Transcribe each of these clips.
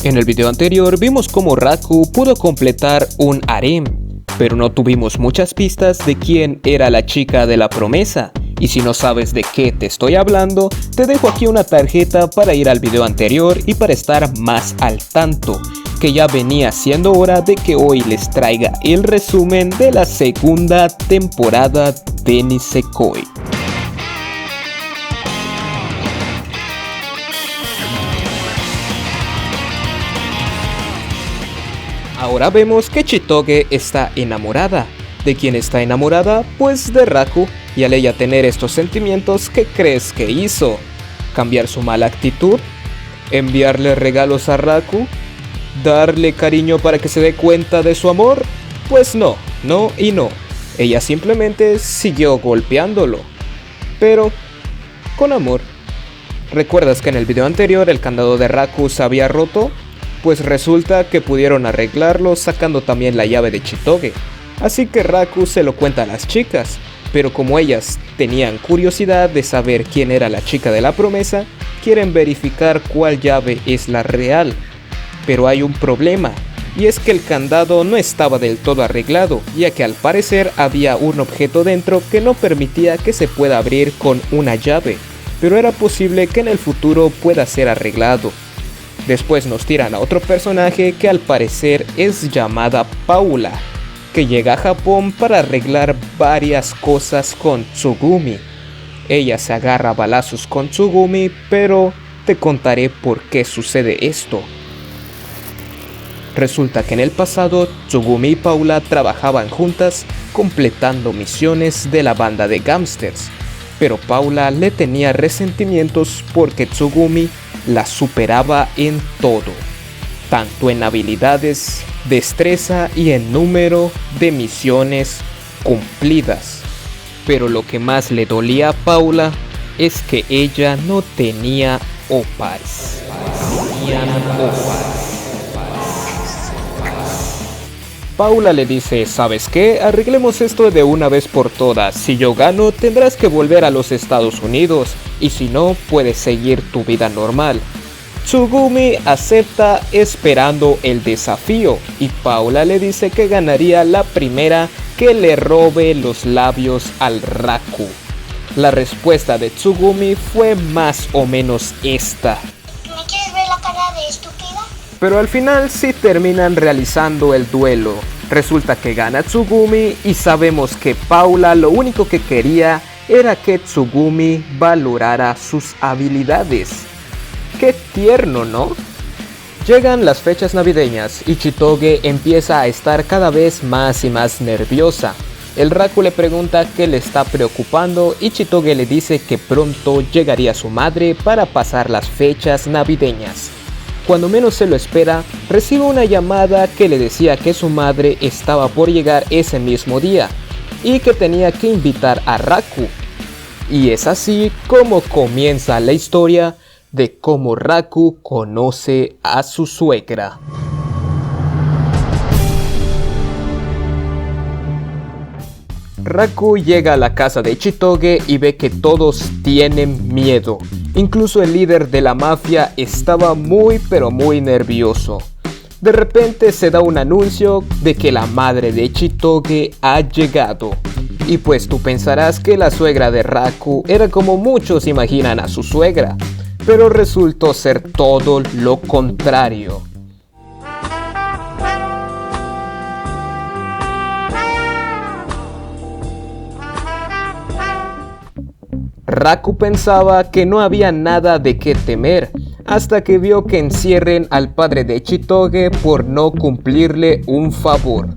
En el video anterior vimos cómo Raku pudo completar un harem, pero no tuvimos muchas pistas de quién era la chica de la promesa. Y si no sabes de qué te estoy hablando, te dejo aquí una tarjeta para ir al video anterior y para estar más al tanto, que ya venía siendo hora de que hoy les traiga el resumen de la segunda temporada de Nisekoi. Ahora vemos que Chitoge está enamorada. ¿De quién está enamorada? Pues de Raku, y al ella tener estos sentimientos, ¿qué crees que hizo? ¿Cambiar su mala actitud? ¿Enviarle regalos a Raku? ¿Darle cariño para que se dé cuenta de su amor? Pues no y no. Ella simplemente siguió golpeándolo, pero con amor. ¿Recuerdas que en el video anterior el candado de Raku se había roto? Pues resulta que pudieron arreglarlo sacando también la llave de Chitoge. Así que Raku se lo cuenta a las chicas, pero como ellas tenían curiosidad de saber quién era la chica de la promesa, quieren verificar cuál llave es la real. Pero hay un problema, y es que el candado no estaba del todo arreglado, ya que al parecer había un objeto dentro que no permitía que se pueda abrir con una llave, pero era posible que en el futuro pueda ser arreglado. Después nos tiran a otro personaje que al parecer es llamada Paula, que llega a Japón para arreglar varias cosas con Tsugumi. Ella se agarra a balazos con Tsugumi, pero te contaré por qué sucede esto. Resulta que en el pasado Tsugumi y Paula trabajaban juntas completando misiones de la banda de gángsters, pero Paula le tenía resentimientos porque Tsugumi la superaba en todo, tanto en habilidades, destreza y en número de misiones cumplidas. Pero lo que más le dolía a Paula es que ella no tenía oppares. Paula le dice: ¿sabes qué? Arreglemos esto de una vez por todas. Si yo gano, tendrás que volver a los Estados Unidos, y si no, puedes seguir tu vida normal. Tsugumi acepta esperando el desafío, y Paula le dice que ganaría la primera que le robe los labios al Raku. La respuesta de Tsugumi fue más o menos esta: ¿Me quieres ver la cara de estúpida? Pero al final sí terminan realizando el duelo. Resulta que gana Tsugumi y sabemos que Paula lo único que quería era que Tsugumi valorara sus habilidades. ¡Qué tierno!, ¿no? Llegan las fechas navideñas y Chitoge empieza a estar cada vez más y más nerviosa. El Raku le pregunta qué le está preocupando y Chitoge le dice que pronto llegaría su madre para pasar las fechas navideñas. Cuando menos se lo espera, recibe una llamada que le decía que su madre estaba por llegar ese mismo día y que tenía que invitar a Raku. Y es así como comienza la historia de cómo Raku conoce a su suegra. Raku llega a la casa de Chitoge y ve que todos tienen miedo. Incluso el líder de la mafia estaba muy nervioso. De repente se da un anuncio de que la madre de Chitoge ha llegado. Y pues tú pensarás que la suegra de Raku era como muchos imaginan a su suegra, pero resultó ser todo lo contrario. Raku pensaba que no había nada de qué temer, hasta que vio que encierren al padre de Chitoge por no cumplirle un favor.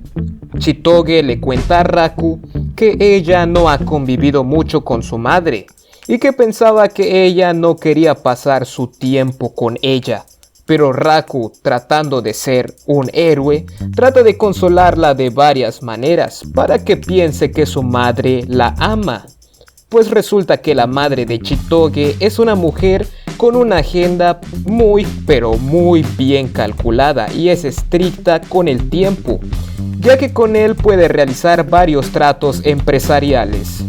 Chitoge le cuenta a Raku que ella no ha convivido mucho con su madre, y que pensaba que ella no quería pasar su tiempo con ella. Pero Raku, tratando de ser un héroe, trata de consolarla de varias maneras para que piense que su madre la ama. Pues resulta que la madre de Chitoge es una mujer con una agenda muy bien calculada y es estricta con el tiempo, ya que con él puede realizar varios tratos empresariales.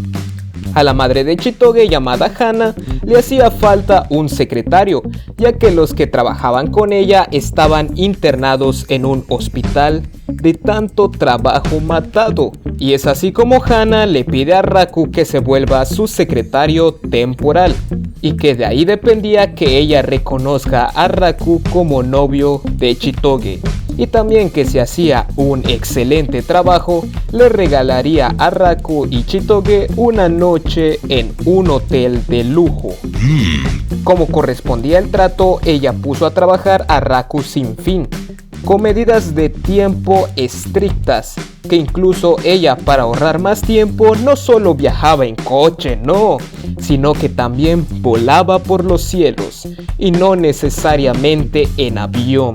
A la madre de Chitoge, llamada Hana, le hacía falta un secretario, ya que los que trabajaban con ella estaban internados en un hospital de tanto trabajo matado. Y es así como Hana le pide a Raku que se vuelva su secretario temporal, y que de ahí dependía que ella reconozca a Raku como novio de Chitoge. Y también que si hacía un excelente trabajo, le regalaría a Raku y Chitoge una noche en un hotel de lujo. Como correspondía el trato, ella puso a trabajar a Raku sin fin, con medidas de tiempo estrictas, que incluso ella, para ahorrar más tiempo, no solo viajaba en coche, no, sino que también volaba por los cielos, y no necesariamente en avión.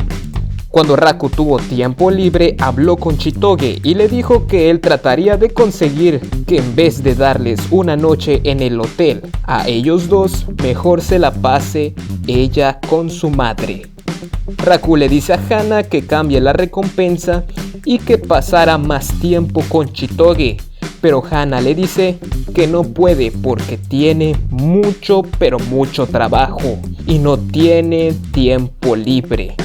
Cuando Raku tuvo tiempo libre, habló con Chitoge y le dijo que él trataría de conseguir que en vez de darles una noche en el hotel a ellos dos, mejor se la pase ella con su madre. Raku le dice a Hana que cambie la recompensa y que pasara más tiempo con Chitoge, pero Hana le dice que no puede porque tiene mucho pero mucho trabajo y no tiene tiempo libre.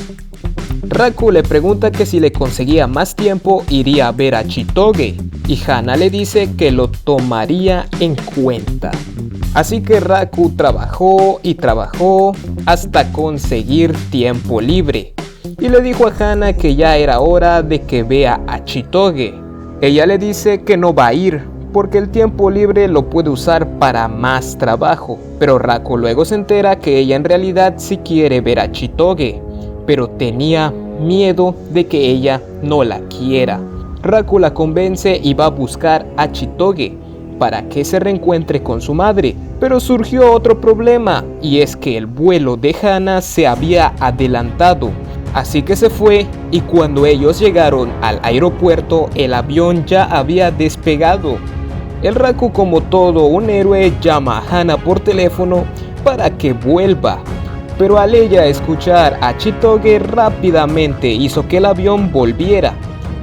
Raku le pregunta que si le conseguía más tiempo iría a ver a Chitoge, y Hana le dice que lo tomaría en cuenta. Así que Raku trabajó y trabajó hasta conseguir tiempo libre, y le dijo a Hana que ya era hora de que vea a Chitoge. Ella le dice que no va a ir porque el tiempo libre lo puede usar para más trabajo, pero Raku luego se entera que ella en realidad sí quiere ver a Chitoge, pero tenía miedo de que ella no la quiera. Raku la convence y va a buscar a Chitoge para que se reencuentre con su madre, pero surgió otro problema, y es que el vuelo de Hana se había adelantado, así que se fue, y cuando ellos llegaron al aeropuerto el avión ya había despegado. El Raku, como todo un héroe, llama a Hana por teléfono para que vuelva, pero al ella escuchar a Chitoge rápidamente hizo que el avión volviera,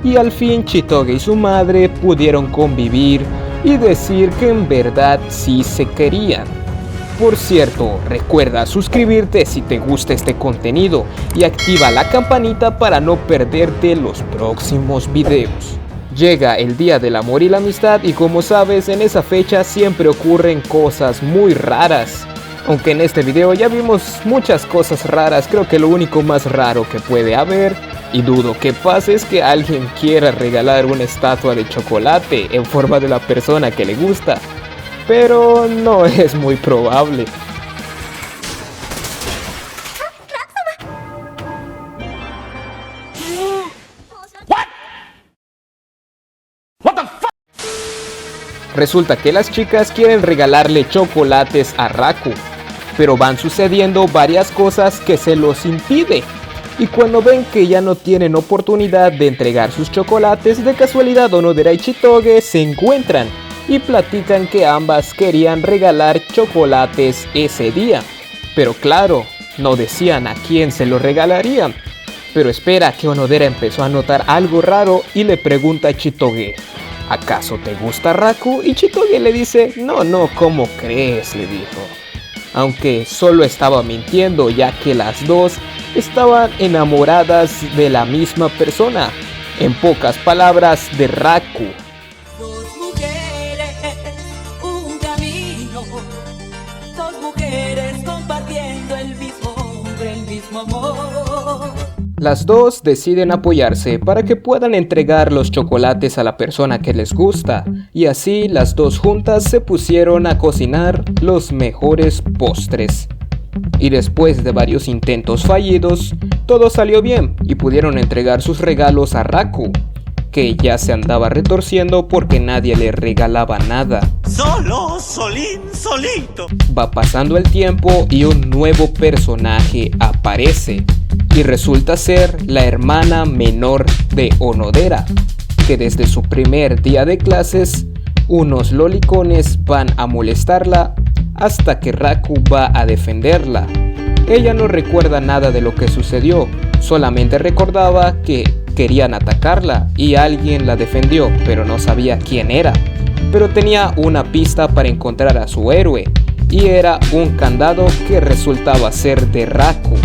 y al fin Chitoge y su madre pudieron convivir y decir que en verdad sí se querían. Por cierto, recuerda suscribirte si te gusta este contenido y activa la campanita para no perderte los próximos videos. Llega el Día del Amor y la Amistad, y como sabes, en esa fecha siempre ocurren cosas muy raras. Aunque en este video ya vimos muchas cosas raras, creo que lo único más raro que puede haber, y dudo que pase, es que alguien quiera regalar una estatua de chocolate en forma de la persona que le gusta. Pero no es muy probable. Resulta que las chicas quieren regalarle chocolates a Raku, pero van sucediendo varias cosas que se los impide. Y cuando ven que ya no tienen oportunidad de entregar sus chocolates, de casualidad Onodera y Chitoge se encuentran y platican que ambas querían regalar chocolates ese día. Pero claro, no decían a quién se los regalarían. Pero espera, que Onodera empezó a notar algo raro y le pregunta a Chitoge: ¿acaso te gusta Raku? Y Chitoge le dice: no, ¿cómo crees?, le dijo. Aunque solo estaba mintiendo, ya que las dos estaban enamoradas de la misma persona, en pocas palabras, de Raku. Dos mujeres, un camino, dos mujeres compartiendo el mismo hombre, el mismo amor. Las dos deciden apoyarse para que puedan entregar los chocolates a la persona que les gusta, y así las dos juntas se pusieron a cocinar los mejores postres. Y después de varios intentos fallidos, todo salió bien y pudieron entregar sus regalos a Raku, que ya se andaba retorciendo porque nadie le regalaba nada. Solito. Va pasando el tiempo y un nuevo personaje aparece, y resulta ser la hermana menor de Onodera, que desde su primer día de clases, unos lolicones van a molestarla hasta que Raku va a defenderla. Ella no recuerda nada de lo que sucedió, solamente recordaba que querían atacarla y alguien la defendió, pero no sabía quién era. pero tenía una pista para encontrar a su héroe, y era un candado que resultaba ser de Raku.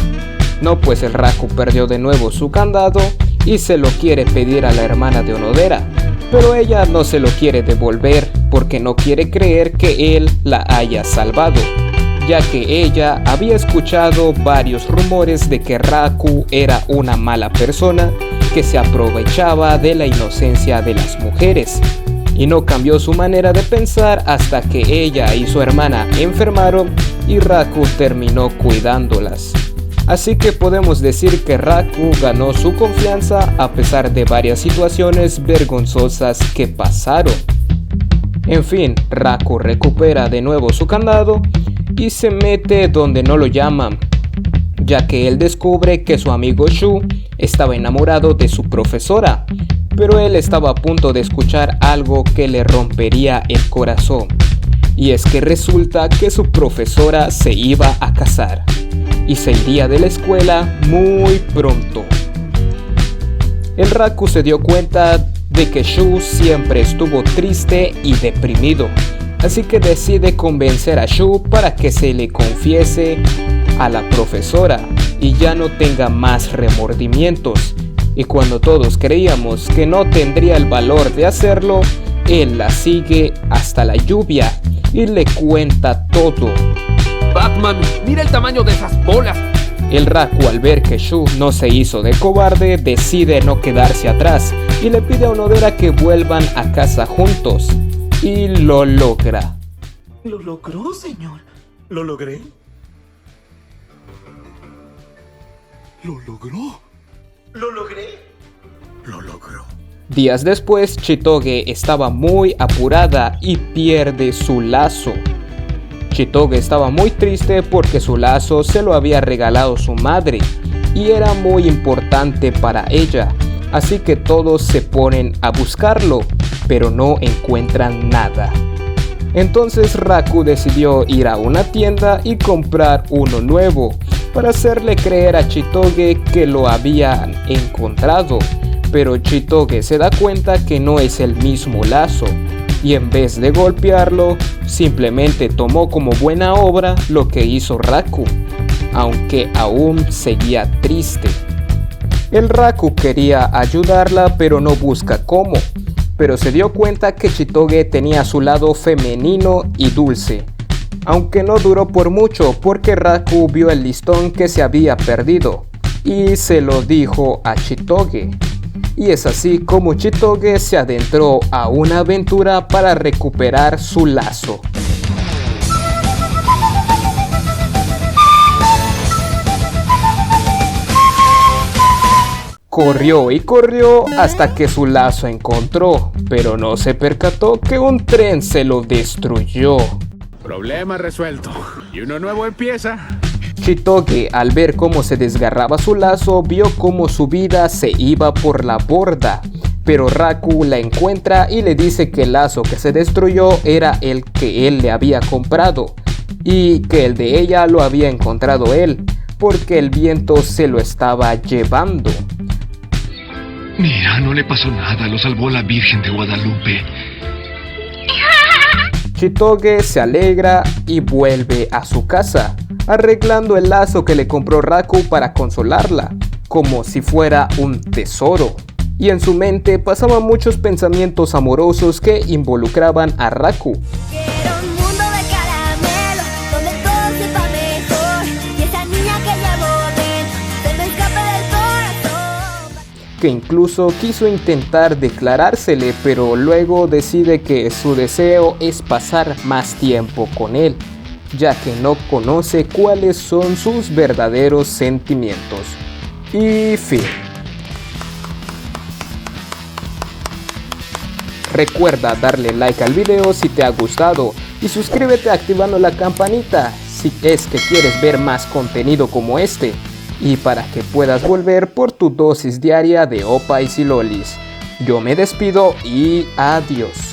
No, pues el Raku perdió de nuevo su candado y se lo quiere pedir a la hermana de Onodera, pero ella no se lo quiere devolver porque no quiere creer que él la haya salvado, ya que ella había escuchado varios rumores de que Raku era una mala persona que se aprovechaba de la inocencia de las mujeres, y no cambió su manera de pensar hasta que ella y su hermana enfermaron y Raku terminó cuidándolas. Así que podemos decir que Raku ganó su confianza a pesar de varias situaciones vergonzosas que pasaron. En fin, Raku recupera de nuevo su candado y se mete donde no lo llaman, ya que él descubre que su amigo Shu estaba enamorado de su profesora, pero él estaba a punto de escuchar algo que le rompería el corazón, y es que resulta que su profesora se iba a casar y se iría de la escuela muy pronto. El Raku se dio cuenta de que Shu siempre estuvo triste y deprimido, así que decide convencer a Shu para que se le confiese a la profesora y ya no tenga más remordimientos. Y cuando todos creíamos que no tendría el valor de hacerlo, él la sigue hasta la lluvia y le cuenta todo. Batman, mira el tamaño de esas bolas. El Raku, al ver que Shu no se hizo de cobarde, decide no quedarse atrás y le pide a Onodera que vuelvan a casa juntos. Y lo logra. Lo logró, señor. ¿Lo logré? ¿Lo logró? ¿Lo logré? Lo logró. Días después, Chitoge estaba muy apurada y pierde su lazo. Chitoge estaba muy triste porque su lazo se lo había regalado su madre y era muy importante para ella, así que todos se ponen a buscarlo, pero no encuentran nada. Entonces Raku decidió ir a una tienda y comprar uno nuevo para hacerle creer a Chitoge que lo habían encontrado, pero Chitoge se da cuenta que no es el mismo lazo y en vez de golpearlo, simplemente tomó como buena obra lo que hizo Raku, aunque aún seguía triste. El Raku quería ayudarla pero no busca cómo, pero se dio cuenta que Chitoge tenía su lado femenino y dulce, aunque no duró por mucho porque Raku vio el listón que se había perdido y se lo dijo a Chitoge. Y es así como Chitoge se adentró a una aventura para recuperar su lazo. Corrió y corrió hasta que su lazo encontró, pero no se percató que un tren se lo destruyó. Problema resuelto. Y uno nuevo empieza. Chitoge, al ver cómo se desgarraba su lazo, vio cómo su vida se iba por la borda. Pero Raku la encuentra y le dice que el lazo que se destruyó era el que él le había comprado y que el de ella lo había encontrado él, porque el viento se lo estaba llevando. Mira, no le pasó nada, lo salvó la Virgen de Guadalupe. Chitoge se alegra y vuelve a su casa, arreglando el lazo que le compró Raku para consolarla, como si fuera un tesoro. Y en su mente pasaban muchos pensamientos amorosos que involucraban a Raku. Quiero un mundo de caramelo, donde todo sepa mejor, y esa niña que llevo dentro se me escape del corazón. Que incluso quiso intentar declarársele, pero luego decide que su deseo es pasar más tiempo con él, ya que no conoce cuáles son sus verdaderos sentimientos. Y fin. Recuerda darle like al video si te ha gustado y suscríbete activando la campanita si es que quieres ver más contenido como este y para que puedas volver por tu dosis diaria de opais y lolis. Yo me despido y adiós.